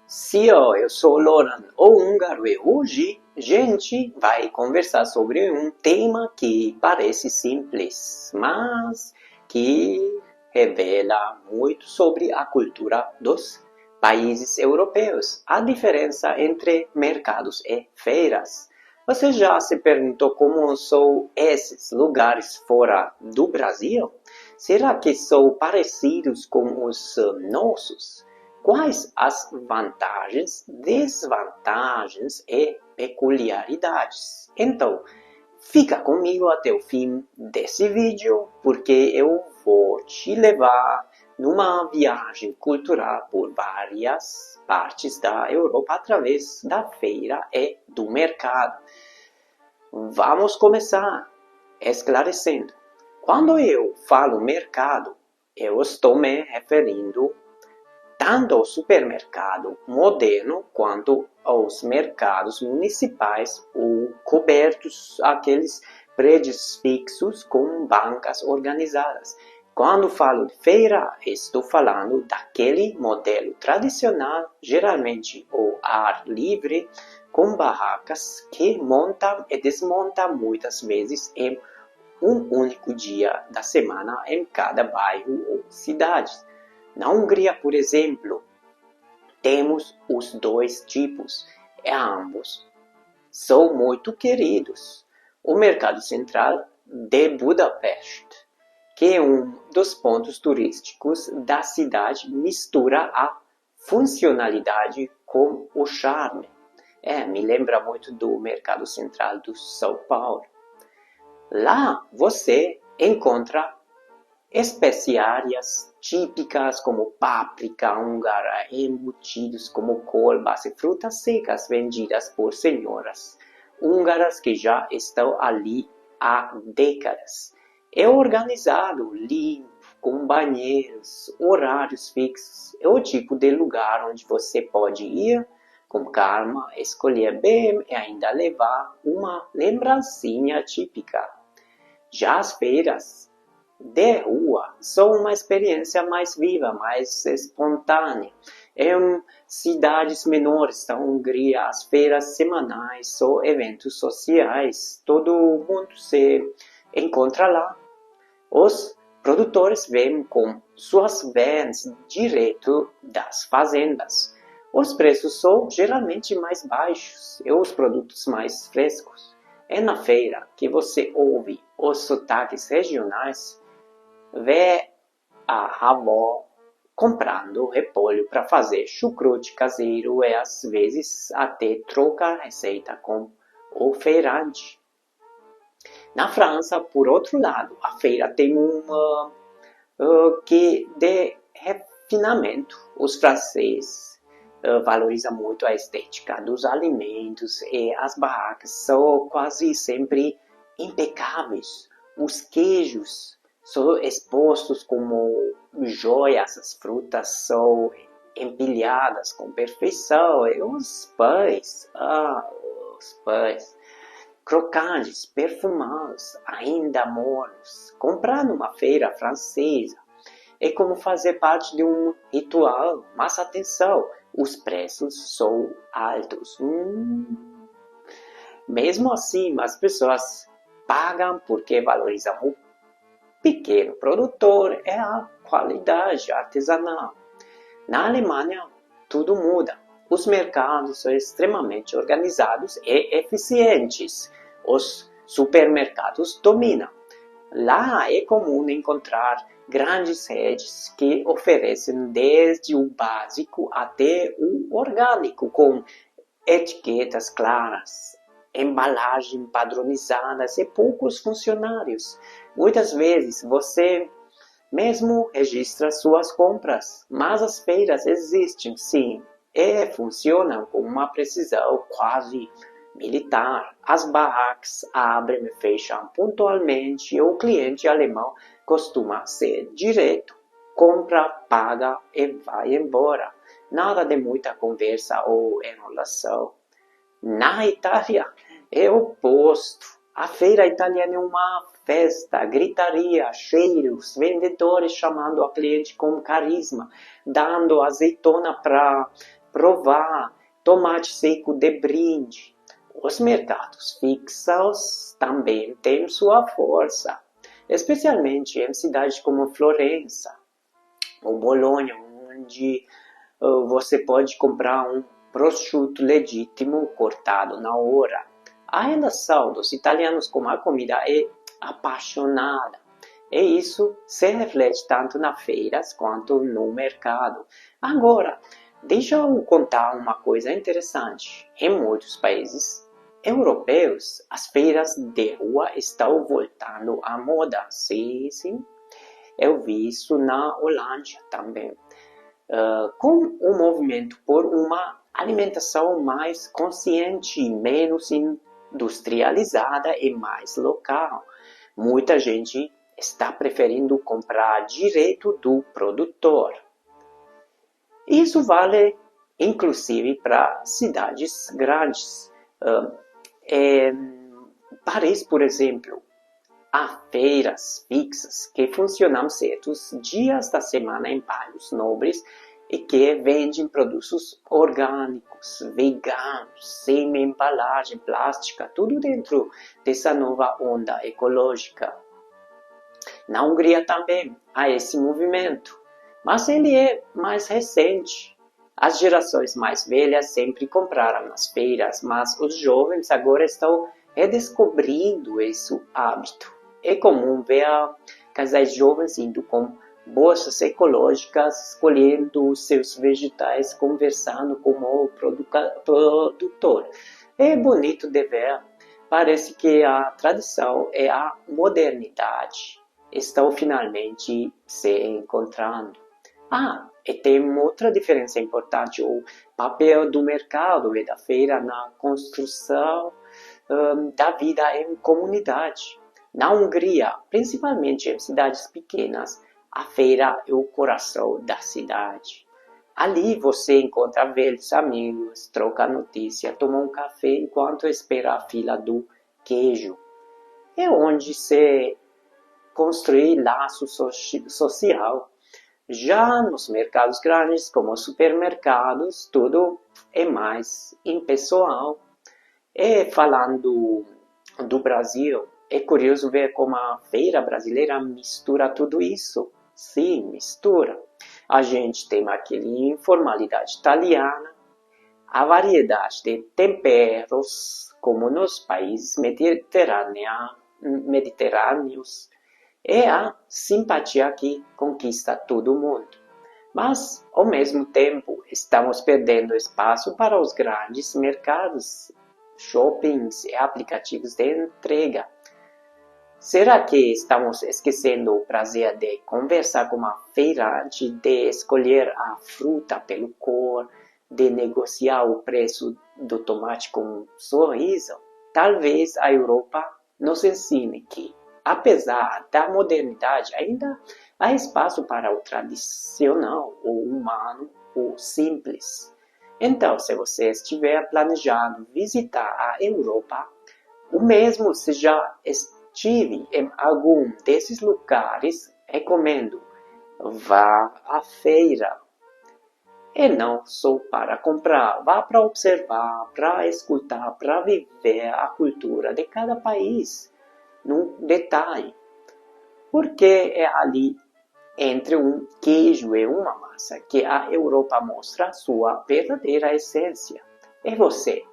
Eu sou Loran, o húngaro, e hoje a gente vai conversar sobre um tema que parece simples, mas que revela muito sobre a cultura dos países europeus, a diferença entre mercados e feiras. Você já se perguntou como são esses lugares fora do Brasil? Será que são parecidos com os nossos? Quais as vantagens, desvantagens e peculiaridades? Então, fica comigo até o fim desse vídeo, porque eu vou te levar numa viagem cultural por várias partes da Europa através da feira e do mercado. Vamos começar esclarecendo. Quando eu falo mercado, eu estou me referindo tanto ao supermercado moderno quanto aos mercados municipais ou cobertos, aqueles prédios fixos com bancas organizadas. Quando falo de feira, estou falando daquele modelo tradicional, geralmente ao ar livre, com barracas que montam e desmontam muitas vezes em um único dia da semana em cada bairro ou cidade. Na Hungria, por exemplo, temos os dois tipos, e ambos são muito queridos. O Mercado Central de Budapeste, que é um dos pontos turísticos da cidade, mistura a funcionalidade com o charme. Me lembra muito do Mercado Central do São Paulo. Lá você encontra especiarias típicas como páprica húngara, embutidos como colbas e frutas secas vendidas por senhoras húngaras que já estão ali há décadas. É organizado, limpo, com banheiros, horários fixos. É o tipo de lugar onde você pode ir com calma, escolher bem e ainda levar uma lembrancinha típica. Já as feiras de rua são uma experiência mais viva, mais espontânea. Em cidades menores da Hungria, as feiras semanais são eventos sociais. Todo mundo se encontra lá. Os produtores vêm com suas vans direto das fazendas. Os preços são geralmente mais baixos e os produtos mais frescos. É na feira que você ouve os sotaques regionais, vê a avó comprando repolho para fazer chucrute caseiro e às vezes até troca receita com o feirante. Na França, por outro lado, a feira tem que de refinamento. Os franceses valorizam muito a estética dos alimentos e as barracas são quase sempre impecáveis. Os queijos são expostos como joias, as frutas são empilhadas com perfeição e os pães crocantes, perfumados, ainda mornos. Comprar numa feira francesa é como fazer parte de um ritual, mas atenção, os preços são altos. Mesmo assim, as pessoas pagam porque valorizam o pequeno produtor e a qualidade artesanal. Na Alemanha, tudo muda. Os mercados são extremamente organizados e eficientes. Os supermercados dominam. Lá é comum encontrar grandes redes que oferecem desde o básico até o orgânico, com etiquetas claras, embalagem padronizadas e poucos funcionários. Muitas vezes você mesmo registra suas compras, mas as feiras existem sim e funcionam com uma precisão quase militar. As barracas abrem e fecham pontualmente e o cliente alemão costuma ser direto, compra, paga e vai embora. Nada de muita conversa ou enrolação. Na Itália é o oposto. A feira italiana é uma festa, gritaria, cheiros, vendedores chamando a cliente com carisma, dando azeitona para provar tomate seco de brinde. Os mercados fixos também têm sua força, especialmente em cidades como Florença ou Bolonha, onde você pode comprar um prosciutto legítimo cortado na hora. A relação dos italianos com a comida é apaixonada, e isso se reflete tanto nas feiras quanto no mercado. Agora, deixa eu contar uma coisa interessante. Em muitos países europeus, as feiras de rua estão voltando à moda. Sim, sim. Eu vi isso na Holanda também. Com o movimento por uma alimentação mais consciente, menos industrializada e mais local, muita gente está preferindo comprar direto do produtor. Isso vale inclusive para cidades grandes. Paris, por exemplo, há feiras fixas que funcionam certos dias da semana em bairros nobres e que vendem produtos orgânicos, veganos, sem embalagem plástica, tudo dentro dessa nova onda ecológica. Na Hungria também há esse movimento, mas ele é mais recente. As gerações mais velhas sempre compraram nas feiras, mas os jovens agora estão redescobrindo esse hábito. É comum ver casais jovens indo com bolsas ecológicas, escolhendo seus vegetais, conversando com o produtor. É bonito de ver. Parece que a tradição e a modernidade estão finalmente se encontrando. E tem outra diferença importante, o papel do mercado e da feira na construção da vida em comunidade. Na Hungria, principalmente em cidades pequenas, a feira é o coração da cidade. Ali você encontra velhos amigos, troca notícia, toma um café enquanto espera a fila do queijo. É onde se constrói laço social. Já nos mercados grandes, como supermercados, tudo é mais impessoal. E falando do Brasil, é curioso ver como a feira brasileira mistura tudo isso. Sim, mistura. A gente tem aquela informalidade italiana, a variedade de temperos, como nos países mediterrâneos, e a simpatia que conquista todo mundo. Mas, ao mesmo tempo, estamos perdendo espaço para os grandes mercados, shoppings e aplicativos de entrega. Será que estamos esquecendo o prazer de conversar com uma feirante, de escolher a fruta pela cor, de negociar o preço do tomate com um sorriso? Talvez a Europa nos ensine que, apesar da modernidade, ainda há espaço para o tradicional, o humano, o simples. Então, se você estiver planejando visitar a Europa, ou mesmo se já estive em algum desses lugares, recomendo, vá à feira. E não só para comprar, vá para observar, para escutar, para viver a cultura de cada país, num detalhe. Porque é ali, entre um queijo e uma massa, que a Europa mostra sua verdadeira essência. E você,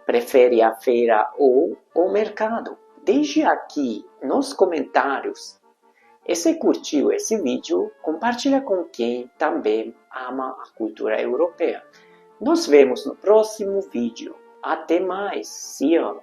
prefere a feira ou o mercado? Deixe aqui nos comentários. E se curtiu esse vídeo, compartilha com quem também ama a cultura europeia. Nos vemos no próximo vídeo. Até mais. See you.